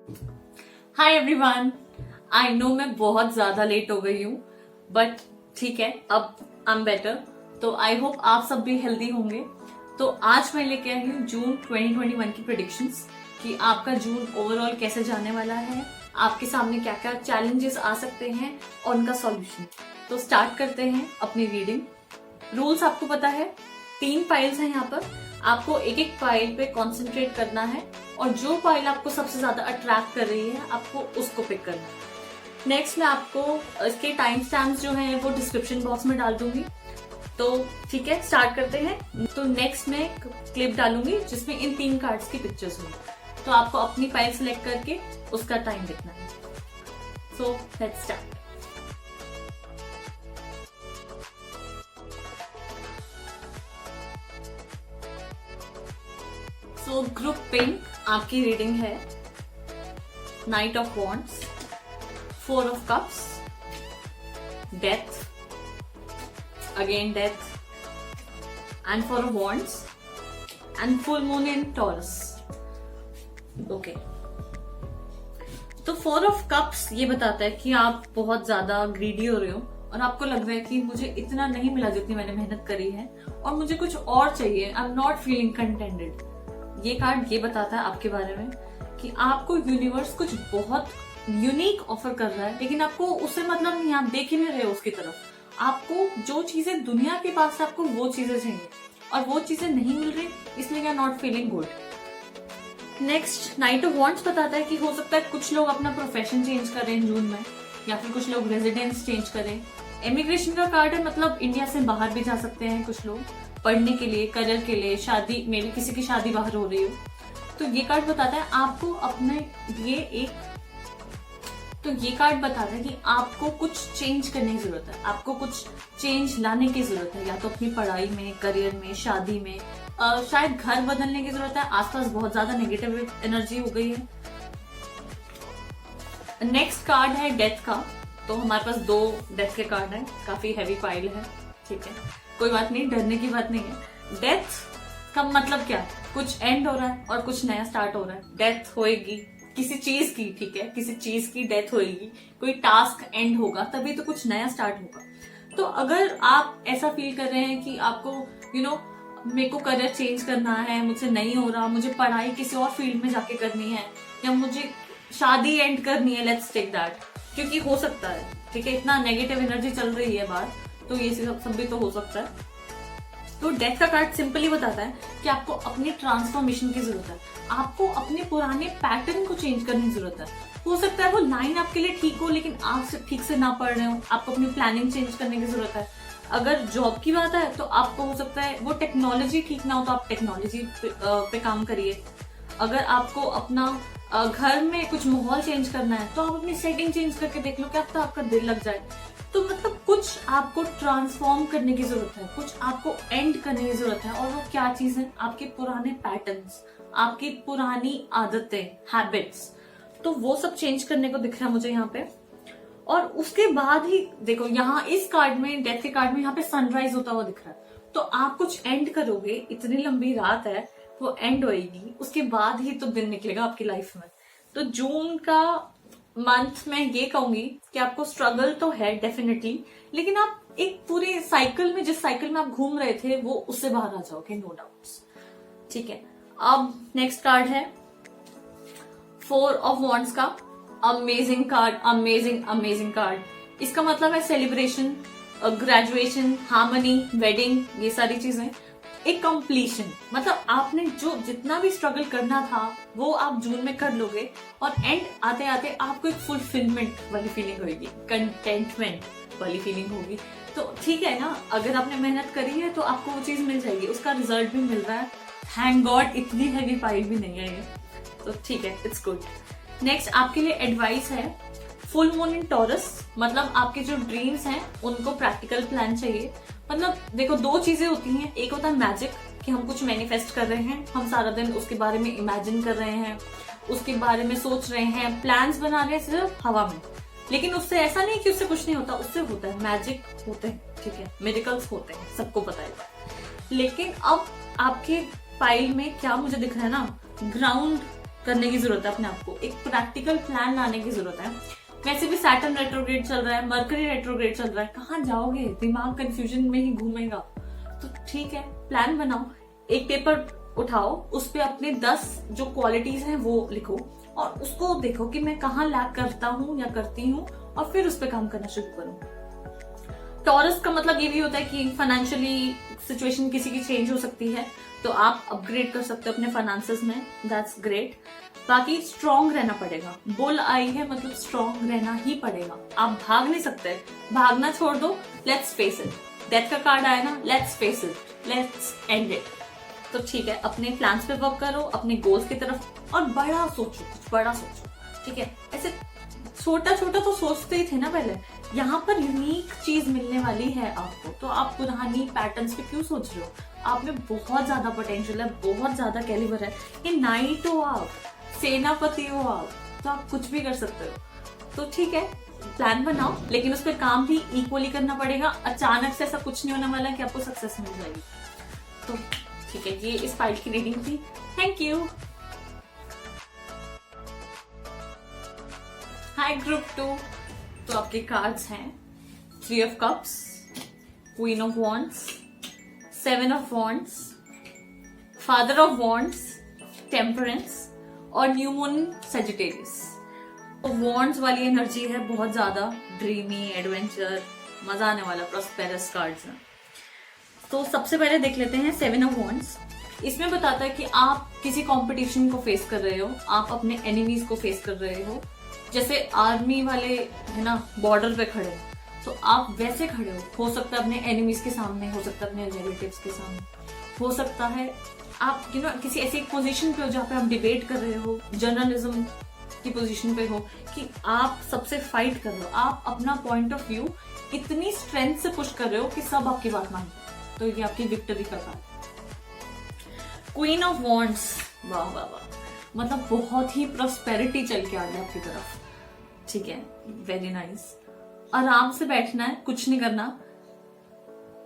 Hi everyone. I know मैं बहुत ज्यादा लेट हो गई हूँ, बट ठीक है, अब आई एम बेटर। तो आई होप आप सब भी हेल्दी होंगे। तो आज मैं लेके आई हूँ जून 2021 की प्रेडिक्शंस कि आपका जून ओवरऑल कैसे जाने वाला है, आपके सामने क्या क्या चैलेंजेस आ सकते हैं और उनका सॉल्यूशन। तो स्टार्ट करते हैं अपनी रीडिंग। रूल्स आपको पता है, 3 फाइल्स हैं यहाँ पर, आपको एक एक फाइल पे कंसंट्रेट करना है और जो फाइल आपको सबसे ज्यादा अट्रैक्ट कर रही है आपको उसको पिक करना है। नेक्स्ट मैं आपको इसके टाइम स्टैम्प्स जो हैं वो डिस्क्रिप्शन बॉक्स में डाल दूंगी। तो ठीक है, स्टार्ट करते हैं। तो नेक्स्ट मैं क्लिप डालूंगी जिसमें इन 3 कार्ड्स की पिक्चर्स होंगी, तो आपको अपनी फाइल सिलेक्ट करके उसका टाइम देखना है। So let's start. So group pink आपकी रीडिंग है night of wands, 4 of cups, death, again death, and 4 of wands and full moon in taurus. Okay, तो 4 ऑफ कप्स ये बताता है कि आप बहुत ज्यादा ग्रीडी हो रहे हो और आपको लग रहा है कि मुझे इतना नहीं मिला जितनी मैंने मेहनत करी है और मुझे कुछ और चाहिए। I am not feeling contented. ये कार्ड ये बताता है आपके बारे में कि आपको यूनिवर्स कुछ बहुत यूनिक ऑफर कर रहा है, लेकिन आपको उससे मतलब नहीं, आप देख ही नहीं रहे हो उसकी तरफ। आपको जो चीजें दुनिया के पास है आपको वो चीजें चाहिए और वो चीजें नहीं मिल रही, इसलिए you are not feeling good. Next knight of wands बताता है कि हो सकता है कुछ लोग अपना प्रोफेशन चेंज करें जून में, या फिर कुछ लोग रेजिडेंस चेंज करें। इमिग्रेशन का कार्ड है, मतलब इंडिया से बाहर भी जा सकते हैं कुछ लोग पढ़ने के लिए, करियर के लिए, शादी में भी किसी की शादी बाहर हो रही हो। तो ये कार्ड बताता है आपको अपने लिए ये कार्ड बताता है कि आपको कुछ चेंज करने की जरूरत है, आपको कुछ चेंज लाने की जरूरत है, या तो अपनी पढ़ाई में, करियर में, शादी में, शायद घर बदलने की जरूरत है। आसपास बहुत ज्यादा नेगेटिव एनर्जी हो गई है। नेक्स्ट कार्ड है डेथ का। तो हमारे पास 2 डेथ के कार्ड हैं, काफी हैवी फाइल है, ठीक है, कोई बात नहीं, डरने की बात नहीं है। डेथ का मतलब क्या है? कुछ एंड हो रहा है और कुछ नया स्टार्ट हो रहा है। डेथ होएगी किसी चीज की, ठीक है, किसी चीज की डेथ होएगी, कोई टास्क एंड होगा, तभी तो कुछ नया स्टार्ट होगा। तो अगर आप ऐसा फील कर रहे हैं कि आपको मेरे को करियर चेंज करना है, मुझसे नहीं हो रहा, मुझे पढ़ाई किसी और फील्ड में जाके करनी है, या मुझे शादी एंड करनी है, लेट्स टेक दैट, क्योंकि हो सकता है, ठीक है, इतना नेगेटिव एनर्जी चल रही है बाहर, तो ये सब भी तो हो सकता है। तो डेथ का कार्ड सिंपली बताता है कि आपको अपनी ट्रांसफॉर्मेशन की जरूरत है, आपको अपने पुराने पैटर्न को चेंज करने की जरूरत है। हो सकता है वो लाइन आपके लिए ठीक हो, लेकिन आप ठीक से ना पढ़ रहे हो, आपको अपनी प्लानिंग चेंज करने की जरूरत है। अगर जॉब की बात है तो आपको हो सकता है वो टेक्नोलॉजी ठीक ना हो, तो आप टेक्नोलॉजी पे काम करिए। अगर आपको अपना घर में कुछ माहौल चेंज करना है तो आप अपनी सेटिंग चेंज करके देख लो, क्या पता आपका दिल लग जाए। तो मतलब कुछ आपको ट्रांसफॉर्म करने की जरूरत है, कुछ आपको एंड करने की जरूरत है, और वो क्या चीज है? आपके पुराने पैटर्न्स, आपकी पुरानी आदतें, हैबिट्स, तो वो सब चेंज करने को दिख रहा है मुझे यहाँ पे। और उसके बाद ही देखो, यहाँ इस कार्ड में, डेथ के कार्ड में, यहाँ पे सनराइज होता हुआ दिख रहा है। तो आप कुछ एंड करोगे, इतनी लंबी रात है, वो एंड होएगी, उसके बाद ही तो दिन निकलेगा आपकी लाइफ में। तो जून का मंथ में ये कहूंगी कि आपको स्ट्रगल तो है डेफिनेटली, लेकिन आप एक पूरे साइकिल में, जिस साइकिल में आप घूम रहे थे, वो उससे बाहर आ जाओगे, नो डाउट्स, ठीक है। अब नेक्स्ट कार्ड है 4 ऑफ वॉन्ड्स का। Amazing card, amazing card. इसका मतलब है सेलिब्रेशन, ग्रेजुएशन, हार्मनी, वेडिंग, ये सारी चीजें, एक कंप्लीशन। मतलब आपने जो जितना भी स्ट्रगल करना था वो आप जून में कर लोगे, और एंड आते आते आपको एक फुलफिलमेंट वाली फीलिंग होगी, कंटेंटमेंट वाली फीलिंग होगी। तो ठीक है ना, अगर आपने मेहनत करी है तो आपको वो चीज मिल जाएगी, उसका रिजल्ट भी मिल रहा है, थैंक गॉड। इतनी हैवी फाइल भी नहीं है ये, तो ठीक है, इट्स गुड। नेक्स्ट आपके लिए एडवाइस है फुल मून इन टॉरस। मतलब आपके जो ड्रीम्स हैं उनको प्रैक्टिकल प्लान चाहिए। मतलब देखो, 2 चीजें होती हैं, एक होता है मैजिक, कि हम कुछ मैनिफेस्ट कर रहे हैं, हम सारा दिन उसके बारे में इमेजिन कर रहे हैं, उसके बारे में सोच रहे हैं, प्लान्स बना रहे हैं सिर्फ हवा में, लेकिन उससे ऐसा नहीं कि उससे कुछ नहीं होता, उससे होता है, मैजिक होते हैं, ठीक है, मिरेकल्स होते हैं, सबको पता है। लेकिन अब आपके फाइल में क्या मुझे दिख रहा है ना, ग्राउंड करने की जरूरत है अपने आप को, एक प्रैक्टिकल प्लान लाने की जरूरत है। वैसे भी सैटर्न रेट्रोग्रेड चल रहा है, मरकरी रेट्रोग्रेड चल रहा है, कहाँ जाओगे, दिमाग कंफ्यूजन में ही घूमेगा। तो ठीक है, प्लान बनाओ, एक पेपर उठाओ, उस पे अपने 10 जो क्वालिटीज हैं वो लिखो और उसको देखो कि मैं कहाँ लैक करता हूँ या करती हूँ, और फिर उस पे काम करना शुरू करो। टॉरस का मतलब ये भी होता है कि फाइनेंशियली सिचुएशन किसी की चेंज हो सकती है, तो आप अपग्रेड कर सकते हो अपने फाइनेंसेस में, दैट्स ग्रेट। बाकी स्ट्रांग रहना पड़ेगा, बुल आई है मतलब स्ट्रांग रहना ही पड़ेगा, आप भाग नहीं सकते, भागना छोड़ दो, लेट्स फेस इट। डेथ का कार्ड आया ना, let's face it, let's end it. तो ठीक है, अपने प्लान्स पे वर्क करो, अपने गोल्स की तरफ, और बड़ा सोचो, कुछ बड़ा सोचो, ठीक है। ऐसे छोटा छोटा तो सोचते ही थे ना पहले, यहाँ पर यूनिक चीज मिलने वाली है आपको, तो आप पुरानी पैटर्न्स पे क्यों सोच रहे हो? आप में बहुत ज्यादा पोटेंशियल है, बहुत ज्यादा कैलिबर है, ये नाइट हो आप, सेनापति हो आप, तो आप कुछ भी कर सकते हो। तो ठीक है, प्लान बनाओ, लेकिन उस पर काम भी इक्वली करना पड़ेगा। अचानक से ऐसा कुछ नहीं होने वाला है कि आपको सक्सेस मिल जाएगी। तो ठीक है, ये इस फाइल की रीडिंग थी। Thank you. Hi group 2। तो आपके कार्ड्स हैं 3 of cups, queen of wands, 7 of wands, father of wands, temperance और न्यू मून सजिटेरियस। तो वॉन्ड्स वाली एनर्जी है, बहुत ज्यादा ड्रीमी, एडवेंचर, मजा आने वाला, प्रॉस्पेरस कार्ड्स हैं। तो सबसे पहले देख लेते हैं 7 ऑफ वॉन्ड्स। इसमें बताता है कि आप किसी कंपटीशन को फेस कर रहे हो, आप अपने एनिमीज को फेस कर रहे हो। जैसे आर्मी वाले है ना, बॉर्डर पे खड़े हो, तो आप वैसे खड़े हो सकता है अपने एनिमीज के सामने, हो सकता है अपने रिलेटिव्स के सामने, हो सकता है आप किसी ऐसी पोजीशन पे हो जहाँ पे आप डिबेट कर रहे हो, जर्नलिज्म की पोजीशन पे हो कि आप सबसे फाइट कर रहे हो, आप अपना पॉइंट ऑफ व्यू इतनी स्ट्रेंथ से पुश कर रहे हो कि सब आपकी बात मानते हैं। तो ये आपकी विक्ट्री का कार्ड। क्वीन ऑफ वॉन्ड्स, वाह वाह वाह, मतलब बहुत ही प्रॉस्पेरिटी चल के आ गया आपकी तरफ, ठीक है, वेरी नाइस। आराम से बैठना है, कुछ नहीं करना।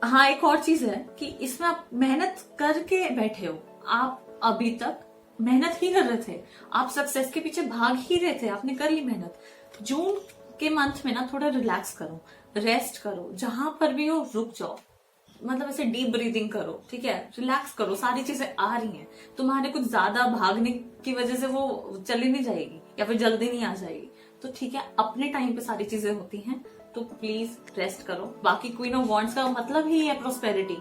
हाँ, एक और चीज है कि इसमें आप मेहनत करके बैठे हो, आप अभी तक मेहनत ही कर रहे थे, आप सक्सेस के पीछे भाग ही रहे थे, आपने कर ली मेहनत। जून के मंथ में ना थोड़ा रिलैक्स करो, रेस्ट करो, जहां पर भी हो रुक जाओ, मतलब ऐसे डीप ब्रीदिंग करो, ठीक है, रिलैक्स करो, सारी चीजें आ रही हैं। तुम्हारे कुछ ज्यादा भागने की वजह से वो चली नहीं जाएगी या फिर जल्दी नहीं आ जाएगी। तो ठीक है, अपने टाइम पे सारी चीजें होती हैं, तो प्लीज रेस्ट करो। बाकी क्वीन ऑफ वॉन्ड्स का मतलब ही है प्रोस्पेरिटी,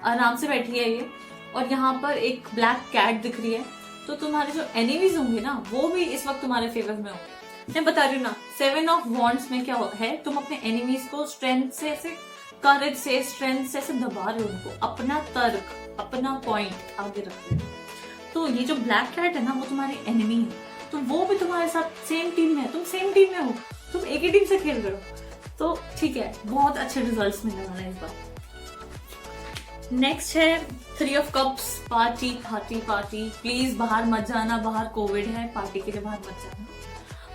आराम से बैठी है ये। और यहाँ पर एक ब्लैक कैट दिख रही है, तो तुम्हारे जो एनिमीज होंगे ना, वो भी इस वक्त तुम्हारे फेवर में होंगे। मैं बता रही हूँ ना, 7 ऑफ वॉन्ड्स में क्या है, तुम अपने एनिमीज को स्ट्रेंथ से ऐसे, करेज से, स्ट्रेंथ से ऐसे दबा रहे हो उनको, अपना तर्क, अपना पॉइंट आगे रख रहे हो। तो ये जो ब्लैक कैट है ना, वो तुम्हारी एनिमी है, तो वो भी तुम्हारे साथ सेम टीम में है, तुम सेम टीम में हो, तुम एक ही टीम से खेल रहे हो। तो ठीक है, बहुत अच्छे रिजल्ट्स मिलने वाले हैं इस बार। नेक्स्ट है 3 of cups, party party party. Please बाहर मत जाना, बाहर कोविड है, पार्टी के लिए बाहर मत जाना।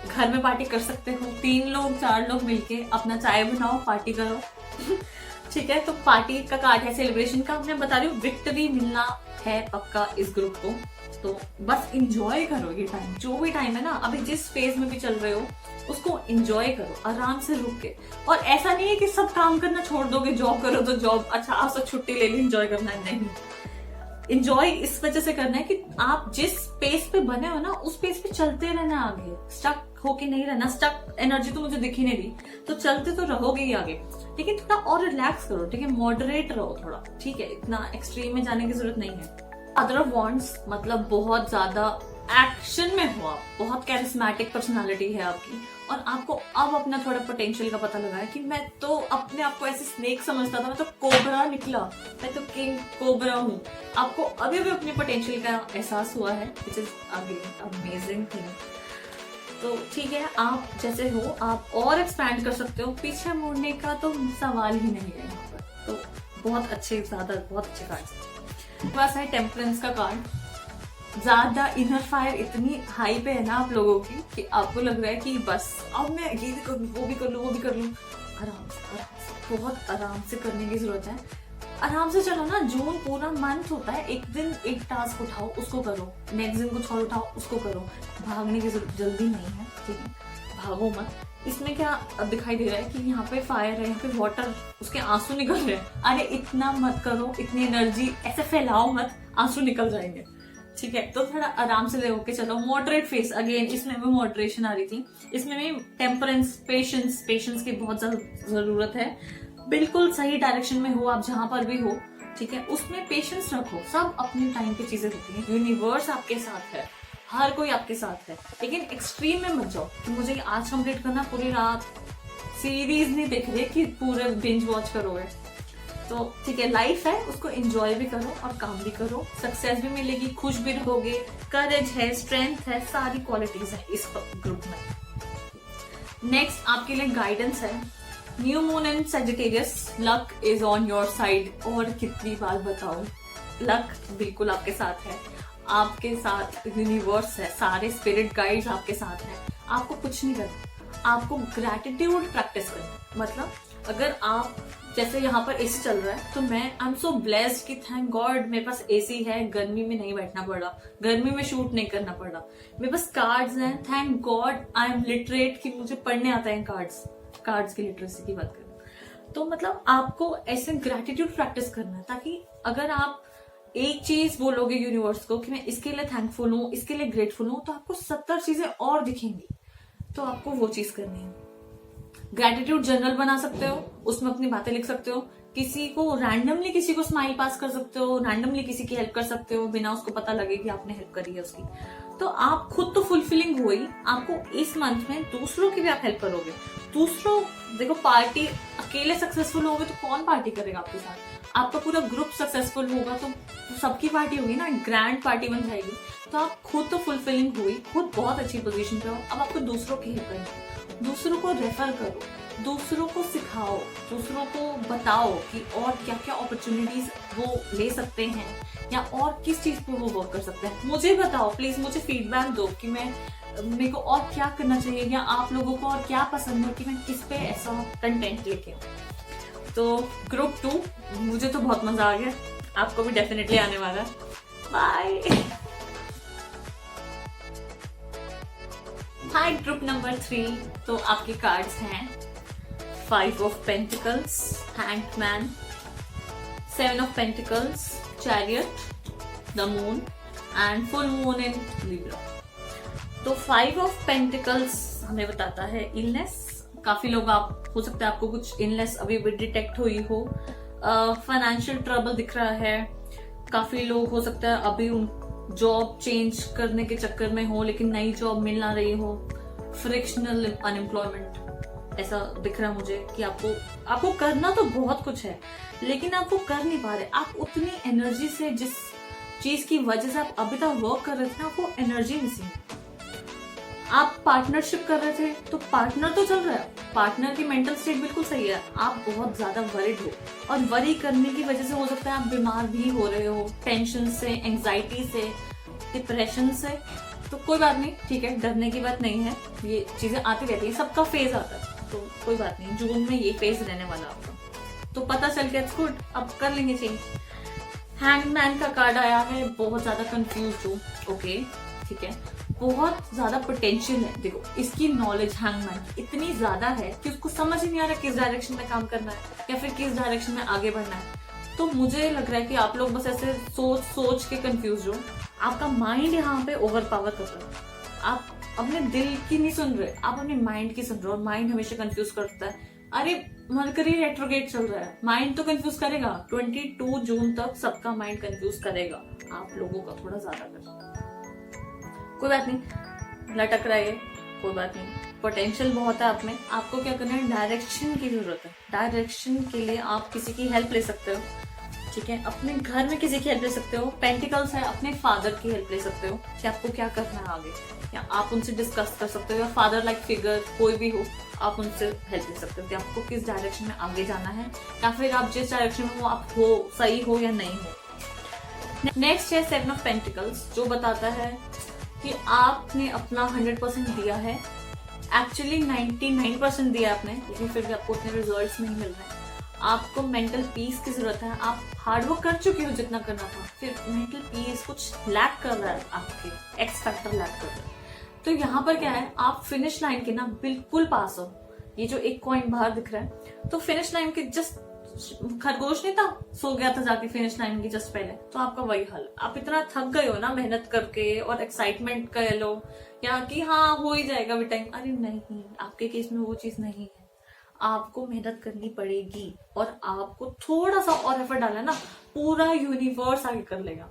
घर में पार्टी कर सकते हो, 3 लोग 4 लोग मिलके अपना चाय बनाओ, पार्टी करो ठीक है। तो पार्टी का कार्ड है, सेलिब्रेशन का। मैं बता रही हूँ, विक्ट्री मिलना है पक्का इस ग्रुप को, तो बस इंजॉय करो ये टाइम, जो भी टाइम है ना, अभी जिस फेज में भी चल रहे हो उसको एंजॉय करो, आराम से रुक के। और ऐसा नहीं है कि सब काम करना छोड़ दोगे, जॉब करो तो जॉब, अच्छा आज तो छुट्टी ले ली, एंजॉय करना है, नहीं। एंजॉय इस वजह से करना है कि आप जिस पेस पे बने हो ना, उस पेस पे चलते रहना आगे, स्टक होके नहीं रहना। स्टक एनर्जी तो मुझे दिख ही नहीं रही, तो चलते तो रहोगे ही आगे, लेकिन थोड़ा और रिलैक्स करो, ठीक है, मॉडरेट रहो थोड़ा, ठीक है, इतना एक्सट्रीम में जाने की जरूरत नहीं है। अदर ऑफ वॉन्ड्स मतलब बहुत ज्यादा एक्शन में हो आप, बहुत कैरिस्मेटिक पर्सनालिटी है आपकी, और आपको अब अपना थोड़ा पोटेंशियल का पता लगा है कि मैं तो अपने आप को ऐसे स्नेक समझता था, मैं तो कोबरा निकला, मैं तो किंग कोबरा हूँ। आपको अभी भी अपने पोटेंशियल का एहसास हुआ है, which is again amazing thing. तो ठीक है, आप जैसे हो आप और एक्सपैंड कर सकते हो, पीछे मुड़ने का तो सवाल ही नहीं है यहाँ पर। तो बहुत अच्छे, ज्यादा बहुत अच्छे कार्ड। बस है टेम्परेंस का कार्ड। ज्यादा इनर फायर इतनी हाई पे है ना आप लोगों की कि आपको लग रहा है कि बस अब मैं ये भी कर लूं, वो भी कर लूं, वो भी कर लूं। आराम से बहुत आराम से करने की जरूरत है। आराम से चलो ना, जून पूरा मंथ होता है, एक दिन एक टास्क उठाओ उसको करो, नेक्स्ट दिन कुछ और उठाओ उसको करो, भागने की जल्दी नहीं है, ठीक है, भागो मत। इसमें क्या अब दिखाई दे रहा है कि यहाँ पे फायर है, यहाँ पे वाटर, उसके आंसू निकल रहे हैं, अरे इतना मत करो, इतनी एनर्जी ऐसे फैलाओ मत, आंसू निकल जाएंगे, ठीक है। तो थोड़ा आराम से ले होके चलो। मॉडरेट फेस, अगेन इसमें भी मॉडरेशन आ रही थी, इसमें भी टेम्परेंस, पेशेंस की बहुत ज्यादा जरूरत है। बिल्कुल सही डायरेक्शन में हो आप, जहां पर भी हो, ठीक है, उसमें पेशेंस रखो। सब अपने टाइम की चीजें होती हैं, यूनिवर्स आपके साथ है, हर कोई आपके साथ है, लेकिन एक्सट्रीम में मत जाओ कि मुझे आज कंप्लीट करना, पूरी रात सीरीज नहीं देख रहे कि पूरे बिंज वॉच करोगे। तो ठीक है, लाइफ है, उसको एंजॉय भी करो और काम भी करो, सक्सेस भी मिलेगी, खुश भी रहोगे, करेज है, स्ट्रेंथ है, सारी क्वालिटीज है इस ग्रुप में। नेक्स्ट आपके लिए गाइडेंस है, new moon in Sagittarius, luck is on your side. और कितनी बार बताओ, लक बिल्कुल आपके साथ है, आपके साथ यूनिवर्स है, सारे स्पिरिट गाइड्स आपके साथ हैं। आपको कुछ नहीं करना, आपको ग्रैटिट्यूड प्रैक्टिस करना। मतलब अगर आप, जैसे यहाँ पर एसी चल रहा है, तो मैं आई एम सो ब्लेस्ड कि थैंक गॉड मेरे पास एसी है, गर्मी में नहीं बैठना पड़ा, गर्मी में शूट नहीं करना पड़ा, मेरे पास कार्ड्स हैं, thank God I am literate कि मुझे पढ़ने आता है कार्ड्स की लिटरेसी की बात करें। तो मतलब आपको ऐसे ग्रैटिट्यूड प्रैक्टिस करना है, ताकि अगर आप एक चीज बोलोगे यूनिवर्स को कि मैं इसके लिए थैंकफुल हूँ, इसके लिए ग्रेटफुल हूँ, तो आपको 70 चीजें और दिखेंगी। तो आपको वो चीज करनी है। ग्रैटिट्यूड जर्नल बना सकते हो, उसमें अपनी बातें लिख सकते हो, किसी को रैंडमली किसी को स्माइल पास कर सकते हो, रैंडमली किसी की हेल्प कर सकते हो बिना उसको पता लगे कि आपने हेल्प करी है उसकी। तो आप खुद तो फुलफिलिंग हो ही, आपको इस मंथ में दूसरों की भी आप हेल्प करोगे। दूसरों, देखो पार्टी, अकेले सक्सेसफुल होगे तो कौन पार्टी करेगा आपके साथ, आपका पूरा ग्रुप सक्सेसफुल होगा तो सबकी पार्टी होगी ना, ग्रैंड पार्टी बन जाएगी। तो आप खुद तो फुलफिलिंग हुई, खुद बहुत अच्छी पोजीशन पे हो, अब आपको दूसरों की हेल्प करनी, दूसरों को रेफर करो, दूसरों को सिखाओ, दूसरों को बताओ कि और क्या क्या अपॉर्चुनिटीज वो ले सकते हैं, या और किस चीज पे वो वर्क कर सकते हैं। मुझे बताओ प्लीज, मुझे फीडबैक दो कि मेरे को और क्या करना चाहिए, या आप लोगों को और क्या पसंद है कि मैं किस पे ऐसा कंटेंट लेके आऊं। तो ग्रुप 2, मुझे तो बहुत मजा आ गया, आपको भी डेफिनेटली आने वाला है। बाय। हाय ग्रुप नंबर 3, तो आपके कार्ड्स हैं 5 of pentacles, hangman, 7 of pentacles, chariot, the moon and full moon in Libra. तो 5 ऑफ पेंटिकल्स हमें बताता है इलनेस। काफी लोग, आप हो सकता है आपको कुछ इलनेस अभी भी डिटेक्ट हुई हो, फाइनेंशियल ट्रबल दिख रहा है, काफी लोग हो सकता है अभी उन जॉब चेंज करने के चक्कर में हो लेकिन नई जॉब मिल ना रही हो, फ्रिक्शनल अनएम्प्लॉयमेंट ऐसा दिख रहा है मुझे कि आपको करना तो बहुत कुछ है लेकिन आप वो कर नहीं पा रहे। आप उतनी एनर्जी से, जिस चीज की वजह से आप अभी तक वर्क कर रहे थे ना, वो एनर्जी मिसिंग है। आप पार्टनरशिप कर रहे थे तो पार्टनर तो चल रहा है, पार्टनर की मेंटल स्टेट बिल्कुल सही है, आप बहुत ज्यादा वरिड हो और वरी करने की वजह से हो सकता है आप बीमार भी हो रहे हो, टेंशन से, एंजाइटी से, डिप्रेशन से। तो कोई बात नहीं, ठीक है, डरने की बात नहीं है, ये चीजें आती रहती है, सबका फेज आता है, तो कोई बात नहीं, जून में ये फेज रहने वाला आपका, तो पता चल गया, इट्स गुड, अब कर लेंगे चेंज। हैंगमैन का कार्ड आया है, बहुत ज्यादा कंफ्यूज हो, ओके ठीक है, बहुत ज्यादा पोटेंशियल है। देखो इसकी नॉलेज हैंगमैन की इतनी ज्यादा है कि उसको समझ ही नहीं आ रहा किस डायरेक्शन में काम करना है या फिर किस डायरेक्शन में आगे बढ़ना है। तो मुझे लग रहा है कि आप लोग बस ऐसे सोच के कंफ्यूज हो, आपका माइंड यहाँ पे ओवर पावर कर रहा है, आप अपने दिल की नहीं सुन रहे, आप अपने माइंड की सुन रहे हो, और माइंड हमेशा कंफ्यूज करता है। अरे मरकरी रेट्रोगेट चल रहा है, माइंड तो कंफ्यूज करेगा, 22 जून तक सबका माइंड कंफ्यूज करेगा, आप लोगों का थोड़ा ज्यादा करेगा, कोई बात नहीं, लटक रहा है, कोई बात नहीं, पोटेंशियल बहुत है आप में, आपको क्या करना है, डायरेक्शन की जरूरत है। डायरेक्शन के लिए आप किसी की हेल्प ले सकते हो, ठीक है, अपने घर में किसी की हेल्प ले सकते हो, पेंटिकल्स है, अपने फादर की हेल्प ले सकते हो कि आपको क्या करना है आगे, या आप उनसे डिस्कस कर सकते हो, या फादर लाइक फिगर कोई भी हो, आप उनसे हेल्प ले सकते हो कि आपको किस डायरेक्शन में आगे जाना है, या फिर आप जिस डायरेक्शन में हो आप हो, सही हो या नहीं हो। नेक्स्ट है 7 ऑफ पेंटिकल्स, जो बताता है कि आपने अपना 100% दिया है, एक्चुअली 99% दिया आपने, लेकिन फिर भी आपको उतने रिजल्ट्स नहीं मिल रहे हैं। आपको मेंटल पीस की जरूरत है, आप हार्डवर्क कर चुके हो जितना करना था, फिर मेंटल पीस कुछ लैक कर रहा है, आपके एक्स फैक्टर लैक कर रहा है, तो यहाँ पर क्या है, आप फिनिश लाइन के ना बिल्कुल पास हो। ये जो एक कॉइन बाहर दिख रहा है, तो फिनिश लाइन के जस्ट, खरगोश नहीं था, सो गया था जाके फिनिश लाइन की जस्ट पहले, तो आपका वही हाल। आप इतना थक गए हो ना मेहनत करके, और एक्साइटमेंट कह लो या कि हाँ हो ही जाएगा भी टाइम, अरे नहीं, आपके केस में वो चीज नहीं है। आपको मेहनत करनी पड़ेगी, और आपको थोड़ा सा और एफर्ट डाला ना, पूरा यूनिवर्स आगे कर लेगा।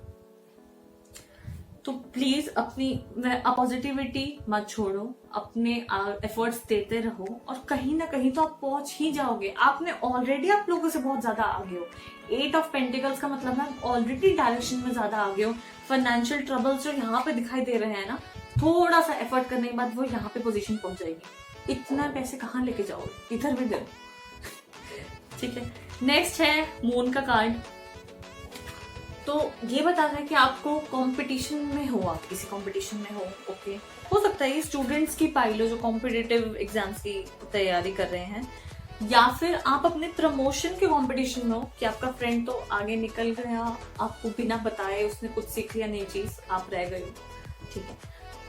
तो प्लीज अपनी पॉजिटिविटी मत छोड़ो, अपने एफर्ट्स देते रहो, और कहीं ना कहीं तो आप पहुंच ही जाओगे। आपने ऑलरेडी आप लोगों से बहुत ज्यादा आगे हो। 8 ऑफ पेंटिकल्स का मतलब है ऑलरेडी डायरेक्शन में ज्यादा आगे हो। फाइनेंशियल ट्रबल्स जो यहाँ पे दिखाई दे रहे हैं ना, थोड़ा सा एफर्ट करने के बाद वो यहाँ पे पोजीशन पहुंच जाएगी। इतना पैसे कहाँ लेके जाओगे, इधर भी दो। ठीक है, नेक्स्ट है मून का कार्ड। तो ये बताता है कि आपको कंपटीशन में हो, आप किसी कंपटीशन में हो। ओके, हो सकता है ये स्टूडेंट्स की पाइल हो जो कॉम्पिटिटिव एग्जाम्स की तैयारी कर रहे हैं, या फिर आप अपने प्रमोशन के कंपटीशन में हो कि आपका फ्रेंड तो आगे निकल गया, आपको बिना बताए उसने कुछ सीख लिया नई चीज, आप रह गए हो। ठीक है,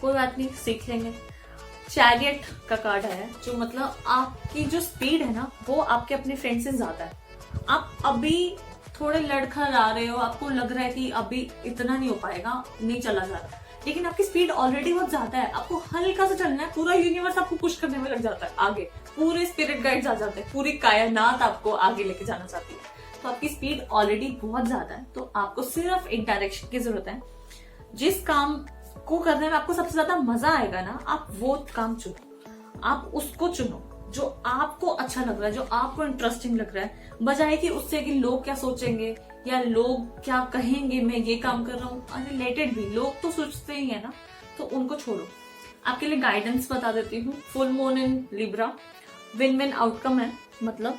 कोई बात नहीं, सीख लेंगे। चैरियट का कार्ड है, जो मतलब आपकी जो स्पीड है ना, वो आपके अपने फ्रेंड से ज्यादा है। आप अभी थोड़े लड़खड़ा रहे हो, आपको लग रहा है कि अभी इतना नहीं हो पाएगा, नहीं चला जा रहा, लेकिन आपकी स्पीड ऑलरेडी बहुत ज्यादा है। आपको हल्का सा चलना है, पूरा यूनिवर्स आपको पुश करने में लग जाता है आगे, पूरे स्पिरिट गाइड्स आ जाते हैं, पूरी कायनात आपको आगे लेके जाना चाहती है। तो आपकी स्पीड ऑलरेडी बहुत ज्यादा है, तो आपको सिर्फ एक डायरेक्शन की जरूरत है। जिस काम को करने में आपको सबसे ज्यादा मजा आएगा ना, आप वो काम चुनो, आप उसको चुनो जो आपको अच्छा लग रहा है, जो आपको इंटरेस्टिंग लग रहा है, बजाय कि उससे कि लोग क्या सोचेंगे या लोग क्या कहेंगे मैं ये काम कर रहा हूँ। रिलेटेड भी लोग तो सोचते ही है ना, तो उनको छोड़ो। आपके लिए गाइडेंस बता देती हूँ। Full moon in Libra, win win outcome है। मतलब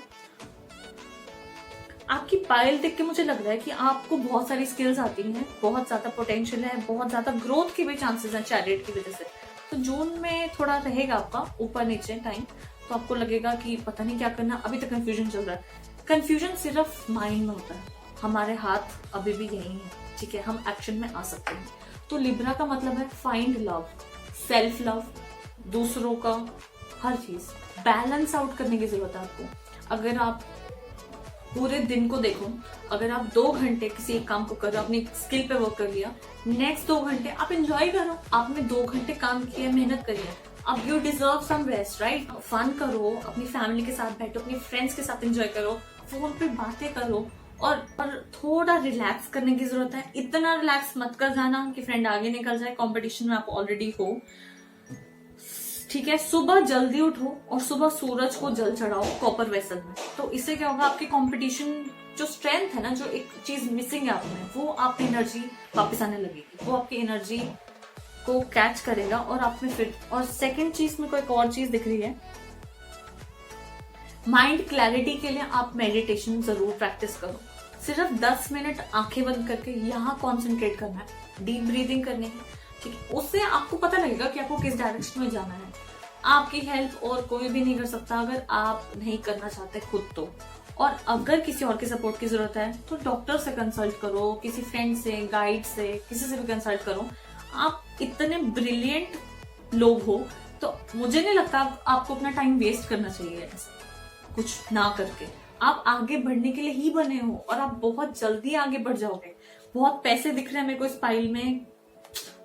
आपकी पायल देख के मुझे लग रहा है कि आपको बहुत सारी स्किल्स आती हैं, बहुत ज्यादा पोटेंशियल है, बहुत ज्यादा ग्रोथ के भी चांसेस हैं चैरियट की वजह से। तो जून में थोड़ा रहेगा आपका ऊपर नीचे टाइम, तो आपको लगेगा कि पता नहीं क्या करना, अभी तक कंफ्यूजन चल रहा है। कंफ्यूजन सिर्फ माइंड में होता है, हमारे हाथ अभी भी यही है। ठीक है, हम एक्शन में आ सकते हैं। तो लिब्रा का मतलब है फाइंड लव, सेल्फ लव, दूसरों का हर चीज बैलेंस आउट करने की जरूरत है आपको। अगर आप पूरे दिन को देखो, अगर आप 2 घंटे किसी एक काम को कर रहे हो, अपनी स्किल पे वर्क कर लिया, नेक्स्ट 2 घंटे आप एंजॉय करो। आपने 2 घंटे काम किया, मेहनत करी, अब you deserve some rest, right. Fun करो, अपनी फैमिली के साथ बैठो, अपनी फ्रेंड्स के साथ एंजॉय करो, फोन पे बातें करो, और थोड़ा रिलैक्स करने की जरूरत है। इतना रिलैक्स मत कर जाना कि फ्रेंड आगे निकल जाए, कंपटीशन में आप ऑलरेडी हो। ठीक है, सुबह जल्दी उठो और सुबह सूरज को जल चढ़ाओ कॉपर वेसल में। तो इससे क्या होगा, आपकी कंपटीशन जो स्ट्रेंथ है ना, जो एक चीज मिसिंग है आप में, वो आपकी एनर्जी वापस आने लगेगी, वो आपकी एनर्जी को कैच करेगा और आप में फिर। और सेकंड चीज में कोई एक और चीज दिख रही है, माइंड क्लैरिटी के लिए आप मेडिटेशन जरूर प्रैक्टिस करो। सिर्फ 10 मिनट आंखें बंद करके यहाँ कॉन्सेंट्रेट करना है, डीप ब्रीदिंग करनी है। ठीक है, उससे आपको पता लगेगा कि आपको किस डायरेक्शन में जाना है। आपकी हेल्प और कोई भी नहीं कर सकता अगर आप नहीं करना चाहते खुद तो। और अगर किसी और की सपोर्ट की जरूरत है तो डॉक्टर से कंसल्ट करो, किसी फ्रेंड से, गाइड से, किसी से भी कंसल्ट करो। आप इतने ब्रिलियंट लोग हो, तो मुझे नहीं लगता आपको अपना टाइम वेस्ट करना चाहिए ऐसे कुछ ना करके। आप आगे बढ़ने के लिए ही बने हो, और आप बहुत जल्दी आगे बढ़ जाओगे। बहुत पैसे दिख रहे हैं मेरे को इस फाइल में,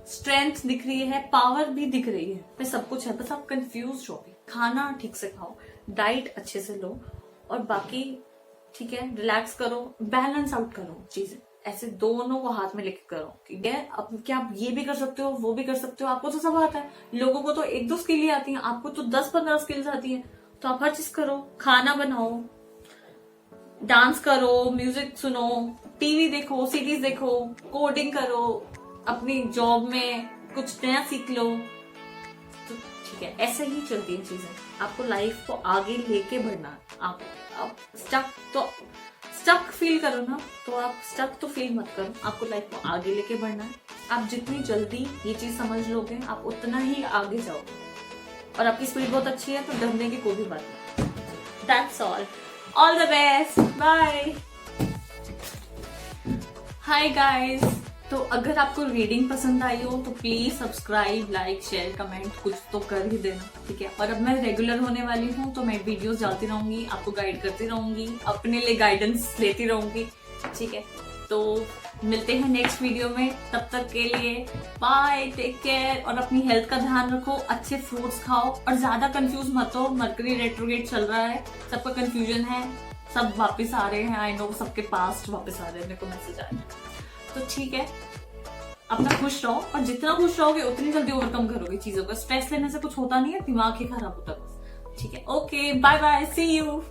स्ट्रेंथ दिख रही है, पावर भी दिख रही है, पे सब कुछ है, बस आप कंफ्यूज हो। खाना ठीक से खाओ, डाइट अच्छे से लो, और बाकी ठीक है, रिलैक्स करो, बैलेंस आउट करो चीजें, ऐसे दोनों को हाथ में लेके करो। ठीक है, अब क्या आप ये भी कर सकते हो, वो भी कर सकते हो, आपको तो सब आता है। लोगों को तो 1-2 स्किल ही आती है, आपको तो 10-15 स्किल्स आती है। तो आप हर चीज करो, खाना बनाओ, डांस करो, म्यूजिक सुनो, टीवी देखो, सीरीज देखो, कोडिंग करो, अपनी जॉब में कुछ नया सीख लो। तो ठीक है, ऐसे ही चलती है चीजें। आपको लाइफ को आगे लेके बढ़ना। आप स्टक फील करो ना, तो आप स्टक तो फील मत करो, आपको लाइफ को आगे लेके बढ़ना है। आप जितनी जल्दी ये चीज समझ लोगे, आप उतना ही आगे जाओगे। और आपकी स्पीड बहुत अच्छी है, तो डरने की कोई भी बात नहीं। That's all. All the best, bye. Hi guys, तो अगर आपको रीडिंग पसंद आई हो तो please subscribe, like, share, comment कुछ तो कर ही देना, ठीक है। और अब मैं रेगुलर होने वाली हूँ तो मैं वीडियोस डालती रहूंगी, आपको गाइड करती रहूंगी, अपने लिए गाइडेंस लेती रहूंगी, ठीक है। तो मिलते हैं नेक्स्ट वीडियो में, तब तक के लिए बाय, टेक केयर और अपनी हेल्थ का ध्यान रखो, अच्छे फ्रूट्स खाओ और ज्यादा कंफ्यूज मत हो। मरकरी रेट्रोग्रेड चल रहा है, सबका कंफ्यूजन है, सब वापस आ रहे हैं, आई नो सबके पास्ट वापस आ रहे हैं, मेरे को मैसेज आ रहे हैं। तो ठीक है, अपना खुश रहो और जितना खुश रहोगे उतनी जल्दी ओवरकम करोगे चीजों को। स्ट्रेस लेने से कुछ होता नहीं है, दिमाग ही खराब होता है बस, ठीक है। Okay, bye bye, see you.